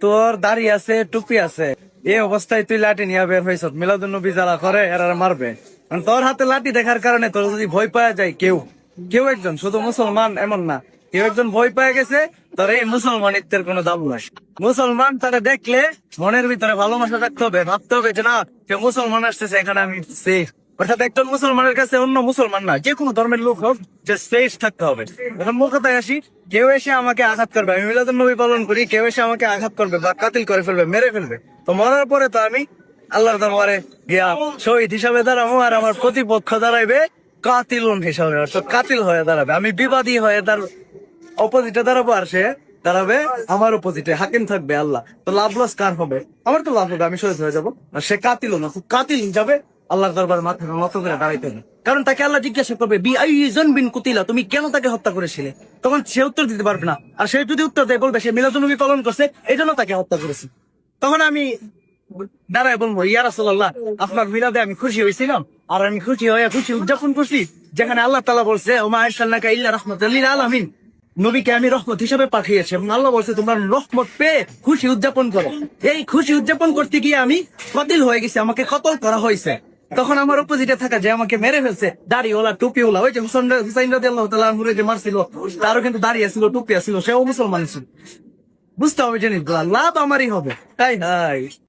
তোর দাড়ি আছে, টুপি আছে, এই অবস্থায় তুই লাঠি নিয়ে বের হয়েছ, মিলাদুন্নবী যারা করে এরা মারবে। কারণ তোর হাতে লাঠি দেখার কারণে তোর যদি ভয় পাওয়া যায় কেউ কেউ একজন, শুধু মুসলমান এমন না, কেউ একজন ভয় পেয়ে গেছে, তোর এই মুসলমানিত্বের কোনো দাম নাই। মুসলমান তারা দেখলে মনের ভিতরে ভালোবাসা রাখতে হবে, ভাবতে হবে যে না, কেউ মুসলমান আসতেছে, এখানে আমি সেফ। অর্থাৎ একজন মুসলমানের কাছে অন্য মুসলমান না, যে কোনো ধর্মের লোক হোক, যে সেফ থাকতে হবে। এখন মূল কথায় আসি, কেউ এসে আমাকে আঘাত করবে, আমি মিলাদুন্নবী পালন করি, কেউ এসে আমাকে আঘাত করবে বা কাতিল করে ফেলবে, মেরে ফেলবে, তো মরার পরে তো আমি আল্লাহর দরবারে গিয়া শহীদ হিসাবে দাঁড়াবো, আর আমার প্রতিপক্ষ দাঁড়াইবে কাতিলুন হিসাবে, অর্থাৎ কাতিল হয়ে দাঁড়াবে, আমি বিবাদী হয়ে অপোজিটে দাঁড়াবো, আর সে দাঁড়াবে আমার অপোজিটে, হাকিম থাকবে আল্লাহ। তো লাভ লস কার হবে? আমার তো লাভ হবে, আমি শহীদ হয়ে যাবো, আর সে কাতিল না, কাতিল হিসাবে আল্লাহর দরবার মাথা নত করে দাঁড়াইতে হবে। কারণ তাকে আল্লাহ জিজ্ঞাসা করবে বিন কুতিলা, তুমি কেন তাকে হত্যা করেছিলে? তখন সে উত্তর দিতে পারবে না, আর সে যদি উত্তর দেয় বলবে সে মিলাদুন্নবী পালন করছে, এই জন্য তাকে হত্যা করেছে। তখন আমি দাঁড়ায় বলবো, ইয়া রাসূলুল্লাহ, আপনার মিলাদে আমি খুশি হয়েছিলাম, আর আমি খুশি হয়ে খুশি উদযাপন করছি, যেখানে আল্লাহ তাআলা বলছে ওমা আরসালনাকা ইল্লা রাহমাতাল লিল আলামিন, নবীকে আমি রহমত হিসেবে পাঠিয়েছি, এবং আল্লাহ বলছে তোমরা রহমত পেয়ে খুশি উদযাপন করো। এই খুশি উদযাপন করতে গিয়ে আমি কতিল হয়ে গেছি, আমাকে কতল করা হয়েছে। তখন আমার অপোজিটে থাকা যে আমাকে মেরে ফেলছে, দাড়িওয়ালা টুপিওয়ালা, ওই যে হুসাইন রাদিয়াল্লাহু তাআলা আনহুরে যে মারছিল, তারও কিন্তু দাড়ি ছিল, টুপি ছিল, সেও মুসলমান ছিল। বুঝতে হবে জিনিসগুলা, লাভ আমারই হবে। তাই